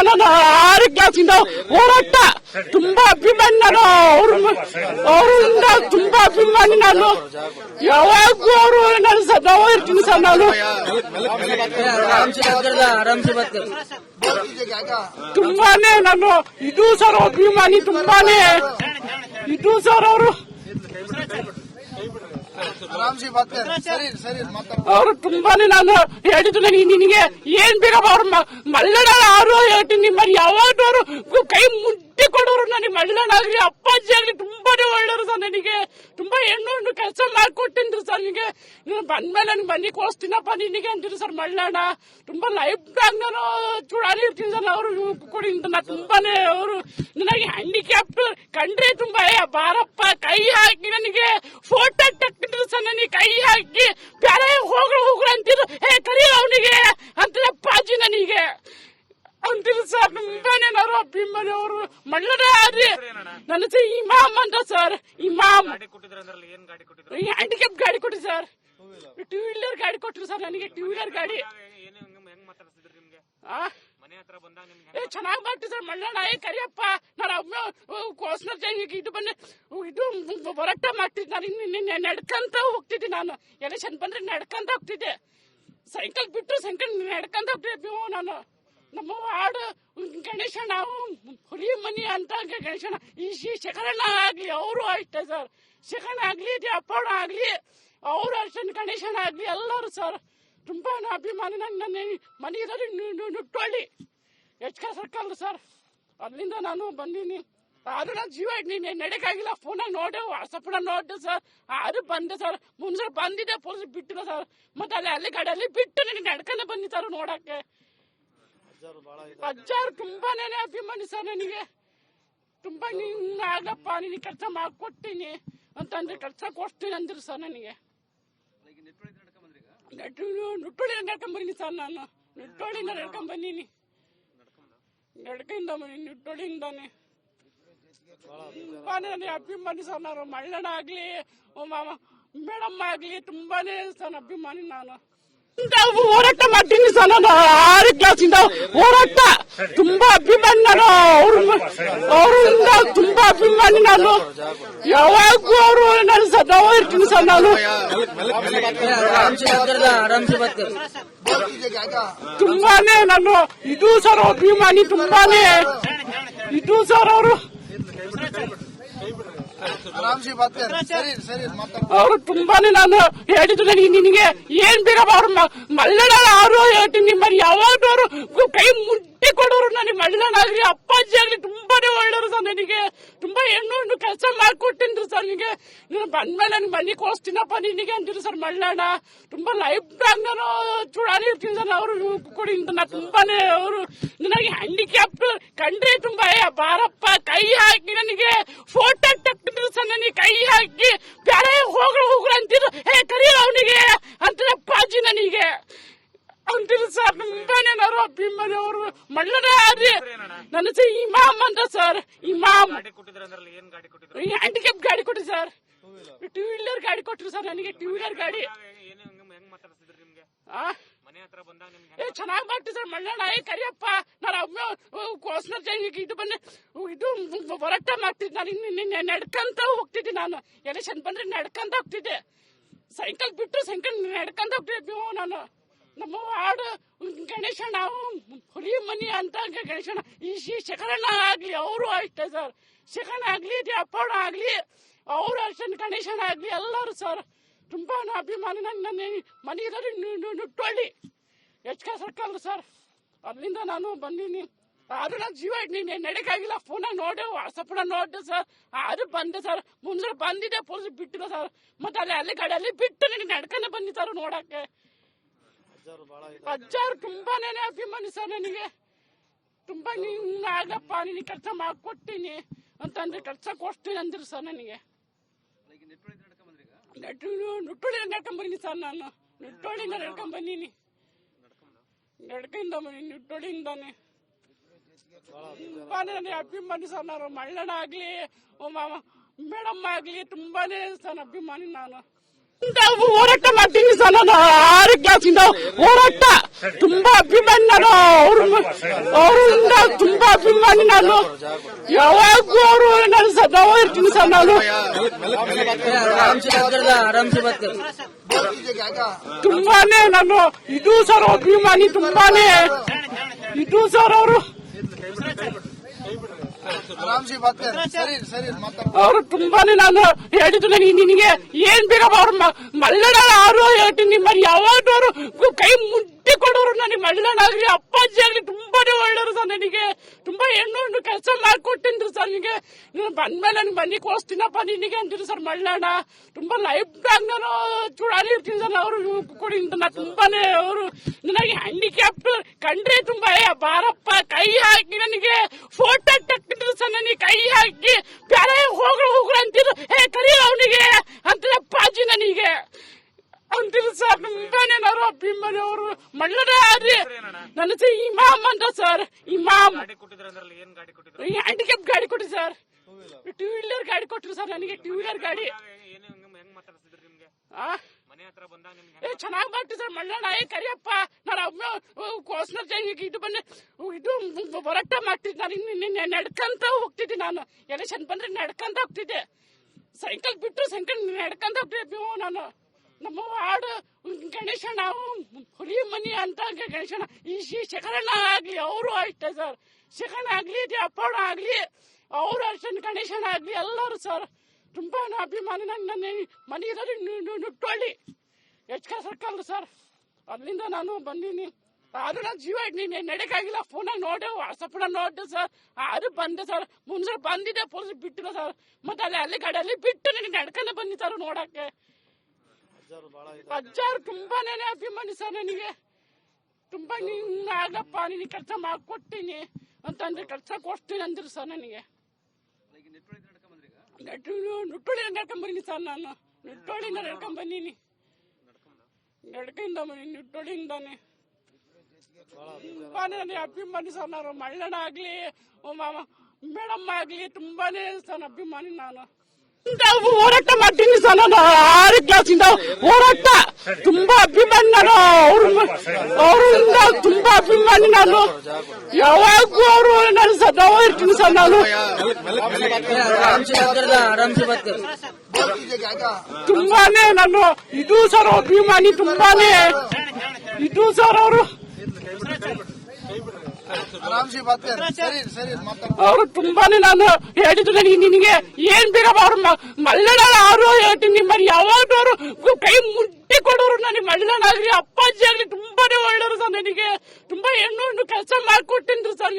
Sir. ನಾನು 6 ಕ್ಲಾಸಿಂದ ಹೋರಾಟ ತುಂಬಾ ಅಭಿಮಾನಿ. ನಾನು ಅವರಿಂದ ತುಂಬಾ ಅಭಿಮಾನಿ. ನಾನು ಯಾವಾಗೂ ಅವರು ನಾನು ಸದಾ ಇರ್ತೀನಿ ಸರ್. ನಾನು ತುಂಬಾನೇ ನಾನು ಇದು ಸರ್ ಅಭಿಮಾನಿ. ತುಂಬಾನೇ ಇದು ಸರ್ ಅವರು ಅವರು ತುಂಬಾನೇ. ನಾನು ಹೇಳಿದ್ದು ನಿನಗೆ ಏನ್ ಬೇಕಪ್ಪ ಅವ್ರ ಮಳ್ಳಣ ಅವರು ಹೇಳ್ತೀನಿ. ನಿಮ್ಮಲ್ಲಿ ಯಾವಾಗಲೂ ಅವರು ಕೈ ಮುಟ್ಟಿ ಕೊಡೋರು. ನನಗೆ ಮಳ್ಳಣ ಆಗ್ಲಿ ಅಪ್ಪಾಜಿ ಆಗ್ಲಿ ತುಂಬಾನೇ ಒಳ್ಳೆಯವರು ಸರ್. ನನಗೆ ತುಂಬಾ ಹೆಣ್ಣು ಕೆಲಸ ಮಾಡ್ಕೊಟ್ಟಿದ್ರು ಸರ್. ನಿನಗೆ ನೀನು ಬಂದ್ಮೇಲೆ ನನ್ಗೆ ಬನ್ನಿ ಕೊಡಿಸ್ತೀನಪ್ಪ ನಿನಗೆ ಅಂತಿದ್ರು ಸರ್ ಮಳ್ಳಣ. ತುಂಬಾ ಲೈಫ್ ಟೈಮ್ ನಾನು ಚೂಡಾರಿ ಇರ್ತೀನಿ ಸರ್. ಅವರು ಕೊಡಿಂದ ನಾ ತುಂಬಾನೇ ಅವರು ನನಗೆ ಹ್ಯಾಂಡಿಕ್ಯಾಪ್ಟ್ ಕಂಡ್ರೆ ತುಂಬಾ ಬಾರಪ್ಪ ಕೈ ಹಾಕಿ ನನಗೆ ಫೋಟೋ ತಕ್ಕಿದ್ರು ಸರ್. ನನಗೆ ಕೈ ಹಾಕಿ ಬೇರೆ ಹೋಗ್ರು ಅಂತಿದ್ರು. ಕರಿ ಅವನಿಗೆ ಅಂತ ಅಪ್ಪಾಜಿ ನನಗೆ ಅಂತಿದ್ರು ಸರ್. ತುಂಬಾನೇ ನಾನು ಅಭಿಮಾನಿ. ಅವರು ಮಳ್ಳನೇ ಆದ್ರಿ ನನ್ನ ಇಮಾಮ್ ಅಂತ ಸರ್. ಇಮಾಮ್ ಹ್ಯಾಂಡಿಕ್ಯಾಪ್ ಗಾಡಿ ಕೊಟ್ರಿ ಸರ್. 2 ವೀಲರ್ ಗಾಡಿ ಕೊಟ್ರು ಸರ್ ನನಗೆ. 2 ವೀಲರ್ ಗಾಡಿ ಚೆನ್ನಾಗಿ ಮಾಡ್ತೀವಿ ಸರ್. ಮಳ್ಳಣ್ಣ ಕರಿಯಪ್ಪ ನಾನು ಕೋಸ್ನರ್ ಜೈನಿಗೆ ಇದು ಬಂದೆ ಇದು ಹೋರಾಟ ಮಾಡ್ತಿದ್ದೆ. ನಾನು ನಡ್ಕಂತ ಹೋಗ್ತಿದ್ದೆ. ನಾನು ಎಲೆಕ್ಷನ್ ಬಂದ್ರೆ ನಡ್ಕಂತ ಹೋಗ್ತಿದ್ದೆ. ಸೈಕಲ್ ಬಿಟ್ಟು ಸೈಕಲ್ ನಡ್ಕಂತ ಹೋಗ್ತಿದ್ದೆ. ನಾನು ನಮ್ಮ ವಾರ್ಡ್ ಗಣೇಶಣ್ಣ ಹುಲಿ ಮನಿ ಅಂತ ಗಣೇಶಣ್ಣ ಈ ಶೇಖರಣ್ಣ ಆಗ್ಲಿ ಅವರು ಅಷ್ಟೇ ಸರ್. ಶೇಖರಣ್ಣ ಆಗ್ಲಿ ಅಪ್ಪಣ್ಣ ಆಗ್ಲಿ ಅವರು ಅಷ್ಟೇ ಗಣೇಶಣ್ಣ ಆಗ್ಲಿ ಎಲ್ಲರೂ ಸರ್ ತುಂಬಾ ಅಭಿಮಾನಿ. ನನ್ನ ಮನೆ ಇರೋದು ನುಟ್ಟಳ್ಳಿ HK ಸರ್ಕಲ್ ಸರ್. ಅಲ್ಲಿಂದ ನಾನು ಬಂದೀನಿ. ಆದ್ರೂ ನಾನು ಜೀವ ನಡೆಕಾಗಿಲ್ಲ. ಫೋನಾಗ ನೋಡೆ ವಾಟ್ಸಪ್ ನೋಡ್ದೆ ಸರ್. ಆದ್ರೂ ಬಂದೆ ಸರ್. ಮುಂದೆ ಬಂದಿದ್ದೆ ಪೊಲೀಸ್ ಬಿಟ್ಟಿಲ್ಲ ಸರ್. ಮತ್ತೆ ಅಲ್ಲಿ ಗಾಡಿಯಲ್ಲಿ ಬಿಟ್ಟು ನನಗೆ ನಡ್ಕೊಂಡೆ ಬಂದಿ ಸರ್ ನೋಡಕ್ಕೆ. ಅಜ್ಜಾರು ತುಂಬಾನೇ ಅಭಿಮಾನಿ ಸರ್. ನನಗೆ ತುಂಬಾ ನೀನ್ ಆಗಪ್ಪ ನಿನಗೆ ಕೆಲಸ ಮಾಡ್ಕೊಡ್ತೀನಿ ಅಂತಂದ್ರೆ ಕೆಲಸ ಕೊಡ್ತೀನಿ ಅಂದ್ರು ಸರ್. ನನಗೆ ನುಟ್ಟೋಳಿ ನಡ್ಕೊಂಡ್ ಬಂದೀನಿ ಸರ್. ನಾನು ನುಟ್ಟೋಳಿಂದ ನಡ್ಕೊಂಡ್ ಬಂದೀನಿ. ನಡ್ಕಿಂದ ಬಂದೀನಿ ನುಟ್ಟೋಳಿಂದಾನೆ. ತುಂಬಾನೇ ನನಗೆ ಅಭಿಮಾನಿ ಸರ್. ನಾನು ಮಳ್ಳಣ್ಣ ಆಗ್ಲಿ ಮೇಡಮ್ ಆಗ್ಲಿ ತುಂಬಾನೇ ಸರ್ ಅಭಿಮಾನಿ. ನಾನು ಹೋರಾಟ ಮಾಡ್ತೀನಿ ಸರ್. ನಾನು 6 ಕ್ಲಾಸಿಂದ ಹೋರಾಟ ತುಂಬಾ ಅಭಿಮಾನಿ. ನಾನು ಅವರಿಂದ ತುಂಬಾ ಅಭಿಮಾನಿ. ನಾನು ಯಾವಾಗೂ ಅವರು ನಾನು ಸದಾ ಇರ್ತೀನಿ ಸರ್. ನಾನು ತುಂಬಾನೇ ನಾನು ಇದು ಸರ್ ಅಭಿಮಾನಿ. ತುಂಬಾನೇ ಇದು ಸರ್ ಅವರು ಅವರು ತುಂಬಾನೇ. ನಾನು ಹೇಳಿದ್ದು ನಿನಗೆ ಏನ್ ಬೇಕಪ್ಪ ಅವ್ರ ಮಳ್ಳಣ ಅವರು ಹೇಳ್ತೀನಿ. ನಿಮ್ಮಲ್ಲಿ ಯಾವಾಗಲೂ ಅವರು ಕೈ ಮುಟ್ಟಿ ಕೊಡೋರು. ನನಗೆ ಮಳ್ಳಣ ಆಗ್ಲಿ ಅಪ್ಪಾಜಿ ಆಗ್ಲಿ ತುಂಬಾನೇ ಒಳ್ಳೆಯವರು ಸರ್. ನನಗೆ ತುಂಬಾ ಹೆಣ್ಣು ಕೆಲಸ ಮಾಡ್ಕೊಟ್ಟಿದ್ರು ಸರ್. ನಿನಗೆ ನೀನು ಬಂದ್ಮೇಲೆ ನನ್ಗೆ ಬನ್ನಿ ಕೊಡಿಸ್ತೀನಪ್ಪ ನಿನಗೆ ಅಂತಿದ್ರು ಸರ್ ಮಳ್ಳಣ. ತುಂಬಾ ಲೈಫ್ ಟೈಮ್ ನಾನು ಚೂಡಾರಿ ಇರ್ತೀನಿ ಸರ್. ಅವರು ಕೊಡಿಂದ ನಾ ತುಂಬಾನೇ ಅವರು ನನಗೆ ಹ್ಯಾಂಡಿಕ್ಯಾಪ್ಟ್ ಕಂಡ್ರೆ ತುಂಬಾ ಬಾರಪ್ಪ ಕೈ ಹಾಕಿ ನನಗೆ ಫೋಟೋ ತಕ್ಕಿದ್ರು ಸರ್. ನನಗೆ ಕೈ ಹಾಕಿ ಬೇರೆ ಹೋಗ್ರು ಅಂತಿದ್ರು. ಕರಿ ಅವನಿಗೆ ಅಂತ ಅಪ್ಪಾಜಿ ನನಗೆ ಅಂತಿದ್ರು ಸರ್. ತುಂಬಾನೇ ನಾನು ಅಭಿಮಾನಿ. ಅವರು ಮಳ್ಳನೇ ಆದ್ರಿ ನನ್ನ ಇಮಾಮ್ ಅಂತ ಸರ್. ಇಮಾಮ್ ಹ್ಯಾಂಡಿಕ್ಯಾಪ್ ಗಾಡಿ ಕೊಟ್ರಿ ಸರ್. 2 ವೀಲರ್ ಗಾಡಿ ಕೊಟ್ರು ಸರ್ ನನಗೆ. 2 ವೀಲರ್ ಗಾಡಿ ಚೆನ್ನಾಗಿ ಮಾಡ್ತೀವಿ ಸರ್. ಮಳ್ಳಣ್ಣ ಕರಿಯಪ್ಪ ನಾನು ಕೋಸ್ನರ್ ಜೈನಿಗೆ ಇದು ಬಂದೆ ಇದು ಹೋರಾಟ ಮಾಡ್ತಿದ್ದೆ. ನಾನು ನಡ್ಕಂತ ಹೋಗ್ತಿದ್ದೆ. ನಾನು ಎಲೆಕ್ಷನ್ ಬಂದ್ರೆ ನಡ್ಕಂತ ಹೋಗ್ತಿದ್ದೆ. ಸೈಕಲ್ ಬಿಟ್ಟು ಸೈಕಲ್ ನಡ್ಕಂತ ಹೋಗ್ತಿದ್ದೆ. ನಾನು ನಮ್ಮ ವಾರ್ಡ್ ಗಣೇಶಣ್ಣ ಹುಲಿ ಮನಿ ಅಂತ ಗಣೇಶಣ್ಣ ಈ ಶೇಖರಣ್ಣ ಆಗ್ಲಿ ಅವರು ಅಷ್ಟೇ ಸರ್. ಶೇಖರಣ್ಣ ಆಗ್ಲಿ ಅಪ್ಪಣ್ಣ ಆಗ್ಲಿ ಅವರು ಅಷ್ಟೇ ಗಣೇಶಣ್ಣ ಆಗ್ಲಿ ಎಲ್ಲರೂ ಸರ್ ತುಂಬಾ ಅಭಿಮಾನಿ. ನನ್ನ ಮನೆ ಇರೋದು ನುಟ್ಟಳ್ಳಿ HK ಸರ್ಕಲ್ ಸರ್. ಅಲ್ಲಿಂದ ನಾನು ಬಂದೀನಿ. ಆದ್ರೂ ನಾನು ಜೀವ ನಡೆಕಾಗಿಲ್ಲ. ಫೋನಾಗ ನೋಡೆ ವಾಟ್ಸಪ್ ನೋಡ್ದೆ ಸರ್. ಆದ್ರೂ ಬಂದೆ ಸರ್. ಮುಂದೆ ಬಂದಿದ್ದೆ ಪೊಲೀಸ್ ಬಿಟ್ಟಿಲ್ಲ ಸರ್. ಮತ್ತೆ ಅಲ್ಲಿ ಗಾಡಿಯಲ್ಲಿ ಬಿಟ್ಟು ನನಗೆ ನಡ್ಕೊಂಡೆ ಬಂದಿ ಸರ್ ನೋಡಕ್ಕೆ. ಅಜ್ಜಾರು ತುಂಬಾನೇ ಅಭಿಮಾನಿ ಸರ್. ನನಗೆ ತುಂಬಾ ನೀನ್ ಆಗಪ್ಪ ನಿನಗೆ ಕೆಲಸ ಮಾಡ್ಕೊಡ್ತೀನಿ ಅಂತಂದ್ರೆ ಕೆಲಸ ಕೊಡ್ತೀನಿ ಅಂದ್ರು ಸರ್. ನನಗೆ ನುಟ್ಟೋಳಿಂದ ನಡ್ಕೊಂಡ್ ಬಂದೀನಿ ಸರ್. ನಾನು ನುಟ್ಟೋಳಿಂದ ನಡ್ಕೊಂಡ್ ಬಂದೀನಿ. ನಡ್ಕಿಂದ ಬಂದೀನಿ ನುಟ್ಟೋಳಿಂದಾನೆ. ತುಂಬಾನೇ ನನಗೆ ಅಭಿಮಾನಿ ಸರ್. ನಾನು ಮಳ್ಳಣ್ಣ ಆಗ್ಲಿ ಮೇಡಮ್ ಆಗ್ಲಿ ತುಂಬಾನೇ ಸರ್ ಅಭಿಮಾನಿ. ನಾನು ಹೋರಾಟ ಮಾಡ್ತೀನಿ ಸರ್. ನಾನು 6 ಕ್ಲಾಸಿಂದ ಹೋರಾಟ ತುಂಬಾ ಅಭಿಮಾನಿ. ನಾನು ಅವರಿಂದ ತುಂಬಾ ಅಭಿಮಾನಿ. ನಾನು ಯಾವಾಗೂ ಅವರು ನಾನು ಸದಾ ಇರ್ತೀನಿ ಸರ್. ನಾನು ತುಂಬಾನೇ ನಾನು ಇದು ಸರ್ ಅಭಿಮಾನಿ. ತುಂಬಾನೇ ಇದು ಸರ್ ಅವರು ಅವರು ತುಂಬಾನೇ. ನಾನು ಹೇಳಿದ್ದು ನಿನಗೆ ಏನ್ ಬೇಕಪ್ಪ ಅವ್ರು ಮಲ್ಲಣ್ಣ ಅವರು ಹೇಳ್ತೀನಿ. ನಿಮ್ಮಲ್ಲಿ ಯಾವಾಗಲೂ ಅವರು ಕೈ ಮುಟ್ಟಿ ಕೊಡೋರು. ನನಗೆ ಮಲ್ಲಣ್ಣ ಆಗ್ಲಿ ಅಪ್ಪಾಜಿ ಆಗ್ಲಿ ತುಂಬಾನೇ ಒಳ್ಳೆಯವರು ಸರ್. ನನಗೆ ತುಂಬಾ ಹೆಣ್ಣು ಕೆಲಸ ಮಾಡ್ಕೊಟ್ಟಿದ್ರು ಸರ್. ನಿನಗೆ ನೀನು ಬಂದ್ಮೇಲೆ ನನ್ಗೆ ಮನೆ ಕೋಸ್ತೀನಪ್ಪ ನಿನಗೆ ಅಂತಿದ್ರು ಸರ್ ಮಲ್ಲಣ್ಣ. ತುಂಬಾ ಲೈಫ್ ಟಾಗ್ ನಾನು ಚೂಡಾಲಿ ಇರ್ತೀನಿ ಸರ್. ಅವರು ಕೊಡಿಂದ ನಾ ತುಂಬಾನೇ ಅವರು ನನಗೆ ಹ್ಯಾಂಡಿಕ್ಯಾಪ್ಟ್ ಕಂಡ್ರೆ ತುಂಬಾ ಬಾರಪ್ಪ ಕೈ ಹಾಕಿ ನನಗೆ ಫೋಟೋ ತಕ್ಕಿದ್ರು ಸರ್. ನನಗೆ ಕೈ ಹಾಕಿ ಬೇರೆ ಹೋಗ್ರು ಅಂತಿದ್ರು. ಕರಿ ಅವನಿಗೆ ಅಂತ ಅಪ್ಪಾಜಿ ನನಗೆ ಅಂತಿದ್ರು ಸರ್. ತುಂಬಾನೇ ನಾನು ಅಭಿಮಾನಿ. ಅವರು ಮಳ್ಳನೇ ಆದ್ರಿ. ನನ್ನ ಹೆಸರು ಇಮಾಮ್ ಅಂತ ಸರ್. ಇಮಾಮ್ ಹ್ಯಾಂಡಿಕ್ಯಾಪ್ ಗಾಡಿ ಕೊಟ್ರಿ ಸರ್. 2 ವೀಲರ್ ಗಾಡಿ ಕೊಟ್ರು ಸರ್ ನನಗೆ. 2 ವೀಲರ್ ಗಾಡಿ ಚೆನ್ನಾಗಿ ಮಾಡ್ತೀವಿ ಸರ್ ಮಳ್ಳಣ್ಣ. ಕರಿಯಪ್ಪ ನಾನು ಒಮ್ಮೆ ಕೋಸ್ನರ್ ಜೈನಿಗೆ ಇದು ಬಂದೆ ಇದು ಹೋರಾಟ ಮಾಡ್ತಿದ್ದೆ. ನಾನು ನಡ್ಕಂತ ಹೋಗ್ತಿದ್ದೆ. ನಾನು ಎಲೆಕ್ಷನ್ ಬಂದ್ರೆ ನಡ್ಕಂತ ಹೋಗ್ತಿದ್ದೆ. ಸೈಕಲ್ ಬಿಟ್ಟು ಸೈಕಲ್ ನಡ್ಕಂತ ಹೋಗ್ತಿದ್ದೆ. ನಾನು ನಮ್ಮ ವಾರ್ಡ್ ಗಣೇಶಣ್ಣ ಹುಲಿ ಮನಿ ಅಂತ ಗಣೇಶಣ್ಣ ಈ ಶೇಖರಣ್ಣ ಆಗ್ಲಿ ಅವರು ಅಷ್ಟೇ ಸರ್. ಶೇಖರಣ್ಣ ಆಗ್ಲಿ ಅಪ್ಪಣ್ಣ ಆಗ್ಲಿ ಅವರು ಅಷ್ಟೇ ಗಣೇಶಣ್ಣ ಆಗ್ಲಿ ಎಲ್ಲರೂ ಸರ್ ತುಂಬಾ ಅಭಿಮಾನಿ. ನನ್ನ ಮನೆ ಇರೋದು ನುಟ್ಟೊಳ್ಳಿ HK ಸರ್ಕಲ್ ಸರ್. ಅಲ್ಲಿಂದ ನಾನು ಬಂದೀನಿ. ಆದ್ರೂ ನಾನು ಜೀವ ನಡೆಕಾಗಿಲ್ಲ. ಫೋನಾಗ ನೋಡೆ ವಾಟ್ಸಪ್ ನೋಡ್ದೆ ಸರ್. ಅದು ಬಂದೆ ಸರ್. ಮುಂದೆ ಬಂದಿದ್ದೆ ಪೊಲೀಸ್ ಬಿಟ್ಟಿಲ್ಲ ಸರ್. ಮತ್ತೆ ಅಲ್ಲಿ ಗಾಡಿಯಲ್ಲಿ ಬಿಟ್ಟು ನನಗೆ ನಡ್ಕೊಂಡೆ ಬಂದಿ ಸರ್ ನೋಡಕ್ಕೆ. ಅಜ್ಜಾರು ತುಂಬಾನೇ ಅಭಿಮಾನಿ ಸರ್. ನನಗೆ ತುಂಬಾ ನೀನ್ ಆಗಪ್ಪ ನಿನಗೆ ಕೆಲಸ ಮಾಡ್ಕೊಡ್ತೀನಿ ಅಂತಂದ್ರೆ ಕೆಲಸ ಕೊಡ್ತೀನಿ ಅಂದ್ರು ಸರ್. ನನಗೆ ನುಟ್ಟೊಳ್ಳಿ ನಡ್ಕೊಂಡ್ ಬಂದೀನಿ ಸರ್. ನಾನು ನುಟ್ಟೊಳ್ಳಿಂದ ನಡ್ಕೊಂಡ್ ಬಂದೀನಿ. ನಡ್ಕಿಂದ ಬಂದೀನಿ ನುಟ್ಟೊಳ್ಳಿಂದಾನೆ. ತುಂಬಾನೇ ನನಗೆ ಅಭಿಮಾನಿ ಸರ್. ನಾನು ಮಳ್ಳಣ್ಣ ಆಗ್ಲಿ ಮೇಡಮ್ ಆಗ್ಲಿ ತುಂಬಾನೇ ಸರ್ ಅಭಿಮಾನಿ. ನಾನು ಹೋರಾಟ ಮಾಡ್ತೀನಿ ಸರ್. ನಾನು 6 ಕ್ಲಾಸಿಂದ ಹೋರಾಟ ತುಂಬಾ ಅಭಿಮಾನಿ. ನಾನು ಅವರಿಂದ ತುಂಬಾ ಅಭಿಮಾನಿ. ನಾನು ಯಾವಾಗೂ ಅವರು ನಾನು ಸದಾ ಇರ್ತೀನಿ ಸರ್. ನಾನು ತುಂಬಾನೇ ನಾನು ಇದು ಸರ್ ಅಭಿಮಾನಿ. ತುಂಬಾನೇ ಇದು ಸರ್ ಅವರು ಅವರು ತುಂಬಾನೇ. ನಾನು ಹೇಳಿದ್ದು ನಿನಗೆ ಏನ್ ಬೇಕಪ್ಪ ಅವ್ರು ಮಲ್ಲಣ್ಣ ಅವರು ಹೇಳ್ತೀನಿ. ನಿಮ್ಮಲ್ಲಿ ಯಾವಾಗಲೂ ಅವರು ಕೈ ಮುಟ್ಟಿ ಕೊಡೋರು. ನನಗೆ ಮಲ್ಲಣ್ಣ ಆಗ್ಲಿ ಅಪ್ಪಾಜಿ ಆಗ್ಲಿ ತುಂಬಾನೇ ಒಳ್ಳೆಯವರು ಸರ್. ನನಗೆ ತುಂಬಾ ಹೆಣ್ಣು ಕೆಲಸ ಮಾಡ್ಕೊಟ್ಟಿದ್ರು ಸರ್.